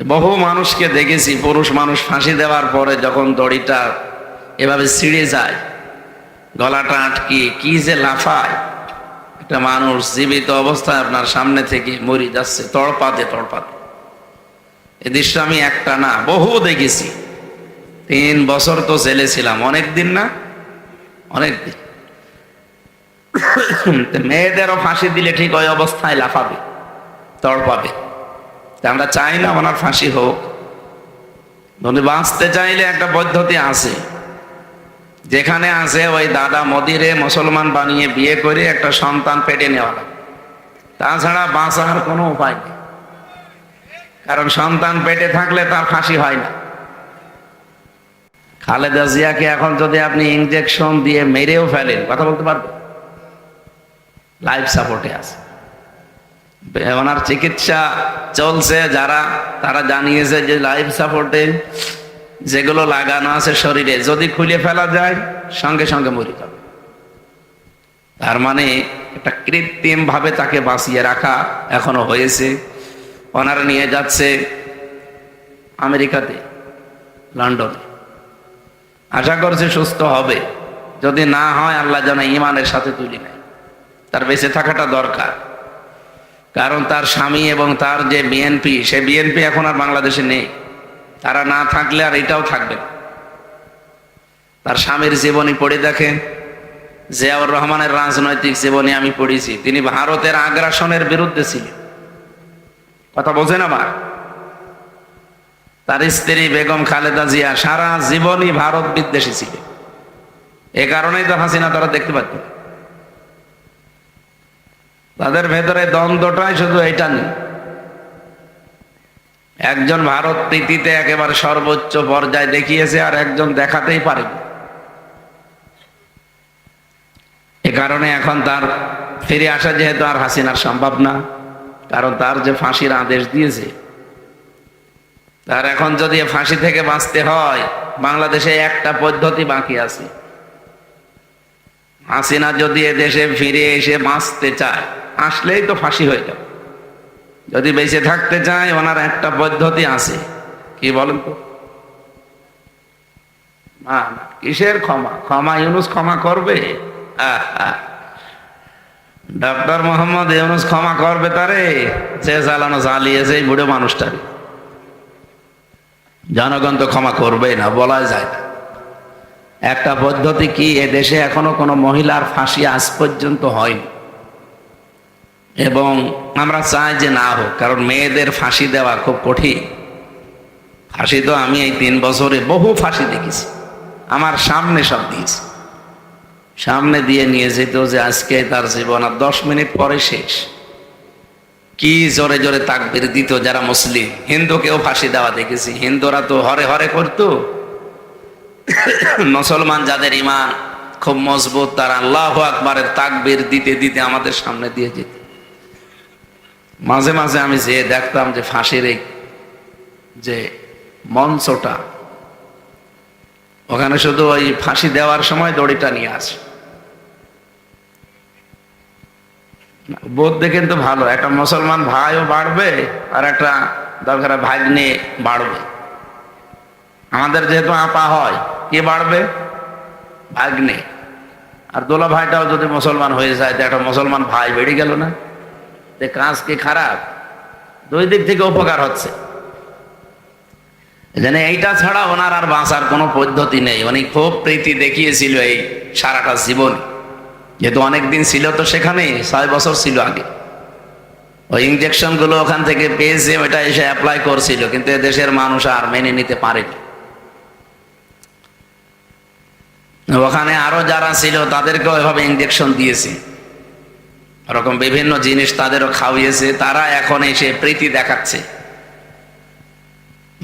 বহু মানুষকে দেখেছি, পুরুষ মানুষ ফাঁসি দেওয়ার পরে যখন দড়িটা এভাবে ছিঁড়ে যায়, গলাটা আটকিয়ে কি যে লাফায়, একটা মানুষ জীবিত অবস্থায় আপনার সামনে থেকে মরে যাচ্ছে তড়পাতে তড়পাতে। এ দৃশ্য আমি একটা না বহু দেখেছি। 3 বছর তো জেলে ছিলাম, অনেক দিন না, অনেক দিন। মেয়েদেরও ফাঁসি দিলে ঠিক ওই অবস্থায় লাফাবে, তড়পাবে। আমরা চাই না ওনার ফাঁসি হোক। যদি বাঁচতে চাইলে একটা পদ্ধতি আছে, যেখানে আছে ওই দাদা মোদিরে মুসলমান বানিয়ে বিয়ে করে একটা সন্তান পেটে নেওয়া লাগে, তাছাড়া বাঁচার কোনো উপায় নেই। কারণ সন্তান পেটে থাকলে তার ফাঁসি হয় না। খালেদা জিয়াকে এখন যদি আপনি ইনজেকশন দিয়ে মেরেও ফেলেন, কথা বলতে পারবেন? লাইফ সাপোর্টে আছে, ওনার চিকিৎসা চলছে। তারা জানিয়েছে যে লাইফ সাপোর্টে যেগুলো লাগানো আছে শরীরে, যদি খুলে ফেলা যায় সঙ্গে সঙ্গে মরে যাবে। তার মানে একটা কৃত্রিম ভাবে তাকে বাঁচিয়ে রাখা এখনো হয়েছে। ওনারা নিয়ে যাচ্ছে আমেরিকাতে, লন্ডনে। আশা করছে সুস্থ হবে। যদি না হয় আল্লাহ যেন ইমানের সাথে তুলি নেয়। তার বেঁচে থাকাটা দরকার, কারণ তার স্বামী এবং তার যে বিএনপি, সে বিএনপি এখন আর বাংলাদেশে নেই। তারা না থাকলে আর এটাও থাকবে না। তার স্বামীর জীবনী পড়ে দেখেন, জিয়াউর রহমানের রাজনৈতিক জীবনী আমি পড়েছি। তিনি ভারতের আগ্রাসনের বিরুদ্ধে ছিলেন, কথা বোঝেন আমার। তার স্ত্রী বেগম খালেদা জিয়া সারা জীবনই ভারত বিদ্বেষী ছিলেন। এ কারণেই তো হাসিনা তারা দেখতে পাচ্ছেন। তাদের ভেতরে দ্বন্দ্বটাই শুধু এটা নেই। একজন ভারত প্রীতিতে একেবারে সর্বোচ্চ পর্যায়ে দেখিয়েছে, আর একজন দেখাতেই পারে। এ কারণে এখন তার ফিরে আসা যেহেতু আর হাসিনার সম্ভব না, কারণ তার যে ফাঁসির আদেশ দিয়েছে, তার এখন যদি ফাঁসি থেকে বাঁচতে হয়, বাংলাদেশে একটা পদ্ধতি বাকি আছে। হাসিনা যদি এ দেশে ফিরে এসে বাঁচতে চায়, আসলেই তো ফাঁসি হয়ে যাবে। যদি বেঁচে থাকতে চায়, ওনার একটা পদ্ধতি আছে। কি বলেন তো? না, কিসের ক্ষমা? ক্ষমা ইউনূস ক্ষমা করবে? ডক্টর মোহাম্মদ ইউনূস ক্ষমা করবে তারে? যে জ্বালানো জ্বালিয়েছে এই বুড়ো মানুষটারে, জনগণ তো ক্ষমা করবে না, বলা যায় না। একটা পদ্ধতি কি, এ দেশে এখনো কোনো মহিলার ফাঁসি আজ পর্যন্ত হয়নি, এবং আমরা চাই যে না হোক। কারণ মেয়েদের ফাঁসি দেওয়া খুব কঠিন। ফাঁসি তো আমি এই 3 বছরে বহু ফাঁসি দেখেছি, আমার সামনে সব দিয়েছি। সামনে দিয়ে নিয়ে যেত যে আজকে তার জীবন আর 10 মিনিট পরে শেষ। কি জোরে জোরে তাকবীর দিত যারা মুসলিম। হিন্দুকেও ফাঁসি দেওয়া দেখেছি। হিন্দুরা তো হরে হরে করতো, মুসলমান যাদের ইমান খুব মজবুত, তারা আল্লাহু আকবারের তাকবীর দিতে দিতে আমাদের সামনে দিয়ে যেত। মাঝে মাঝে আমি যে দেখতাম যে ফাঁসির এই যে মঞ্চটা, ওখানে শুধু ওই ফাঁসি দেওয়ার সময় দড়িটা নিয়ে আসে। বোধ দেখেন তো ভালো, একটা মুসলমান ভাইও বাড়বে আর একটা দরকার ভাগ্নে বাড়বে। আমাদের যেহেতু আপা হয়, কে বাড়বে? ভাগ্নে। আর দোলা ভাইটাও যদি মুসলমান হয়ে যায়, তো একটা মুসলমান ভাই বেড়ে গেল না? কাজ কি খারাপ? 2 দিক থেকে উপকার হচ্ছে। এজন্য এইটা ছাড়া ওনার আর বাঁচার কোনো পদ্ধতি নেই। উনি খুব প্রীতি দেখিয়েছিল এই সারাটা জীবন, যেহেতু অনেকদিন ছিল তো সেখানে, 6 বছর ছিল আগে। ওই ইনজেকশন গুলো ওখান থেকে পেয়েছে, ওইটা এসে অ্যাপ্লাই করছিল, কিন্তু দেশের মানুষ আর মেনে নিতে পারেনি। ওখানে আরো যারা ছিল তাদেরকেও এভাবে ইনজেকশন দিয়েছে, ওরকম বিভিন্ন জিনিস তাদেরও খাওয়িয়েছে। তারা এখন এসে প্রীতি দেখাচ্ছে।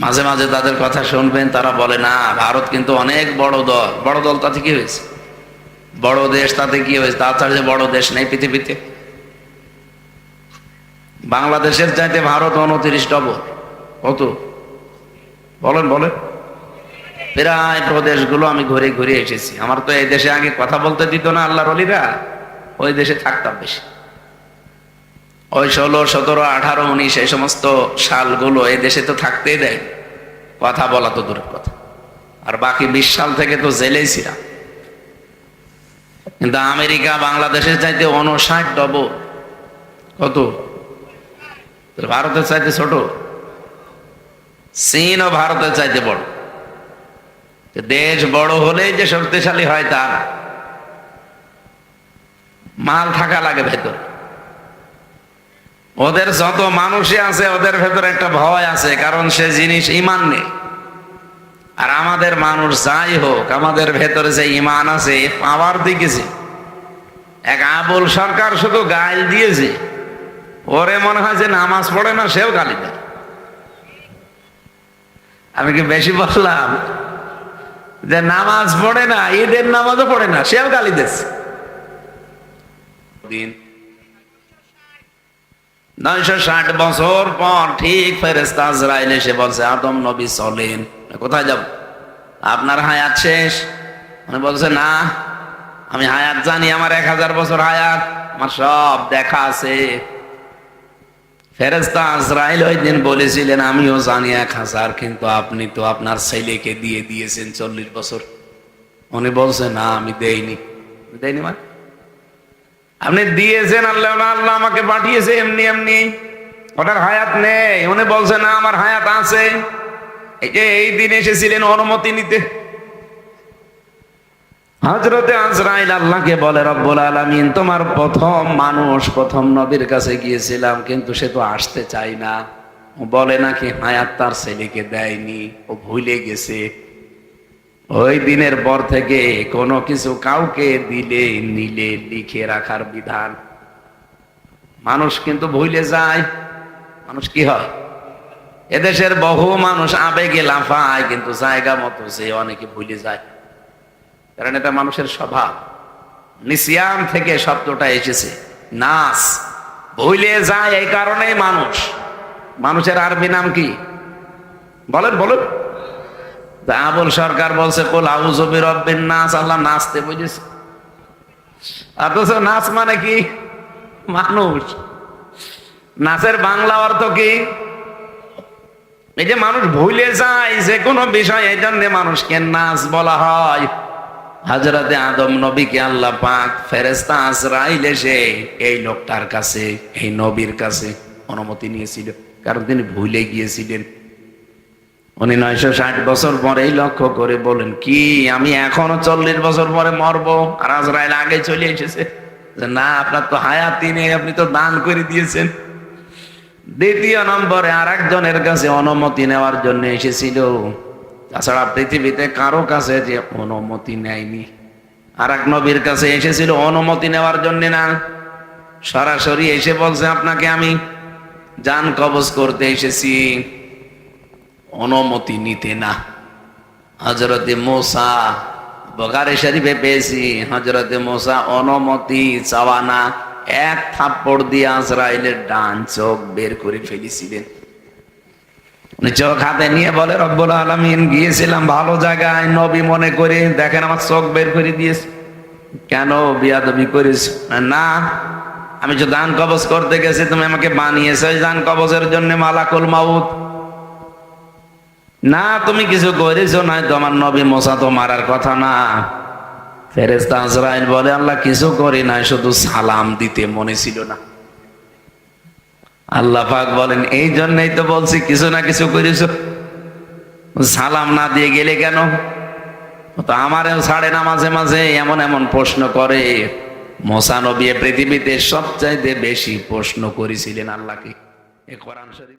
মাঝে মাঝে তাদের কথা শুনবেন, তারা বলে না ভারত কিন্তু অনেক বড় দল। বড় দল তাতে কি হয়েছে? বড় দেশ তাতে কি হয়েছে? তাছাড়া যে বড় দেশ নেই পৃথিবীতে। বাংলাদেশের চাইতে ভারত 29 ডবল। কত বলেন বলেন? প্রায় প্রদেশগুলো আমি ঘুরে ঘুরে এসেছি। আমার তো এই দেশে আগে কথা বলতে দিত না আল্লাহর ওলিরা, ওই দেশে থাকতাম বেশি। ওই 16, 17, 18, 19 এই সমস্ত সালগুলো এই দেশে তো থাকতেই দেয়, কথা বলা তো দূরের কথা, আর বাকি 20 সাল থেকে তো জেলেই ছিলাম। কিন্তু আমেরিকা বাংলাদেশের চাইতে 59 ডবল। কত? ভারতের চাইতে ছোট। চীন ও ভারতের চাইতে বড়। দেশ বড় হলেই যে শক্তিশালী হয় তা না, মাল থাকা লাগে ভেতর। ওদের যত মানুষই আছে ওদের ভেতরে একটা ভয় আছে, কারণ সে জিনিস ঈমান নেই। আর আমাদের মানুষ যাই হোক, আমাদের ভেতরে যে ঈমান আছে পাওয়ার দিকেছে। এক আবুল সরকার শুধু গাল দিয়েছে, ওরে মনে হয় যে নামাজ পড়ে না, সেও গালি দেয়। আমি কি বেশি বললাম? যে নামাজ পড়ে না, ঈদের নামাজও পড়ে না, সেও গালি দিচ্ছে। 960 বছর পর ঠিক ফেরেশতা আজরাইল এসে বলছে, আদম নবী চলেন। কোথায় যাব? আপনার হায়াত শেষ। উনি বলছে, না, আমি হায়াত জানি, আমার 1000 বছর হায়াত, আমার সব দেখা আছে। ফেরেশতা আজরাইল ওই দিন বলেছিলেন, আমিও জানি 1000, কিন্তু আপনি তো আপনার ছেলেকে দিয়ে দিয়েছেন 40 বছর। উনি বলছে, না, আমি দেইনি। মানে আপনি দিয়েছেন, আল্লাহ আল্লাহ আমাকে পাঠিয়েছে এমনি এমনি, ওটার হায়াত নেই। উনি বলছে, না, আমার হায়াত আছে। এই দিন এসেছিলেন অনুমতি নিতে। হযরতে আজরাইল আল্লাহকে বলে, রব্বুল আলামিন, তোমার প্রথম মানুষ, প্রথম নবীর কাছে গিয়েছিলাম, কিন্তু সে তো আসতে চাই না। ও বলে নাকি হায়াত তার ছেলেকে দেয়নি, ও ভুলে গেছে। ওই দিনের পর থেকে কোনো কিছু কাউকে দিলে নিলে লিখে রাখার বিধান। মানুষ কিন্তু ভুলে যায়। মানুষ কি হয়? এদেশের বহু মানুষ আবেগে লাফায়, কিন্তু জায়গা মতো সে অনেকে ভুলে যায়, কারণ এটা মানুষের স্বভাব। নিসিয়ান থেকে শব্দটা এসেছে, নাস, ভুলে যায়। এই কারণেই মানুষের আরবি নাম কি বলেন? বলুন। আবুল সরকার বলছে, কুল আউযু বিরাব্বিন নাস, আল্লাহ নাচতে বুঝেছে। অথচ নাচ মানে কি? মানুষ। নাচের বাংলা অর্থ কি? এই যে মানুষ ভুলে যায় যে কোনো বিষয়, এই জন্য মানুষকে নাচ বলা হয়। হযরতে আদম নবীকে আল্লাহ পাক ফেরেশতা আজরাইল এসে এই লোকটার কাছে, এই নবীর কাছে অনুমতি নিয়েছিল, কারণ তিনি ভুলে গিয়েছিলেন। উনি 960 বছর পরেই লক্ষ্য করে বলেন, কি আমি এখনো 40 বছর পরে মরবো? আর আজরাইল আগে চলে এসেছে। না, আপনার তো হায়াতই নেই, আপনি তো দান করে দিয়েছেন। দ্বিতীয় নম্বরে আর একজনের কাছে অনুমতি নেওয়ার জন্য এসেছিল। তাছাড়া পৃথিবীতে কারো কাছে যে অনুমতি নেয়নি। আর এক নবীর কাছে এসেছিল অনুমতি নেওয়ার জন্য না, সরাসরি এসে বলছে, আপনাকে আমি জান কবজ করতে এসেছি, অনুমতি নিতে না। হযরতে মূসা, বুখারী শরীফে পেয়েছি, হযরতে মূসা অনুমতি চাওয়া না, এক থাপ্পড় দিয়ে আজরাইলের ডান চোখ বের করে ফেলেছিলেন। চোখ হাতে নিয়ে বলে, রব্বুল আলামিন, গিয়েছিলাম ভালো জায়গায়, নবী মনে করে, দেখেন আমার চোখ বের করে দিয়েছে। কেন বিয়াদবি করিস? না, আমি যে দান কবজ করতে গেছি, তুমি আমাকে বানিয়েছো ওই দান কবজের জন্য মালাকুল মাউত। না, তুমি কিছু করেছো না, তোমার নবী মূসা তো মারার কথা না। ফেরেশতা আজরাইল বলে, আল্লাহ কিছু করি নাই, শুধু সালাম দিতে মনে ছিল না। আল্লাহ পাক বলেন, এই জন্যই তো বলছি কিছু না কিছু করেছো, সালাম না দিয়ে গেলে কেন? তো আমারও ছাড়ে না মাঝে মাঝে এমন এমন প্রশ্ন করে। মূসা নবী পৃথিবীতে সবচাইতে বেশি প্রশ্ন করেছিলেন আল্লাহকে। এ কোরআন শরীফ।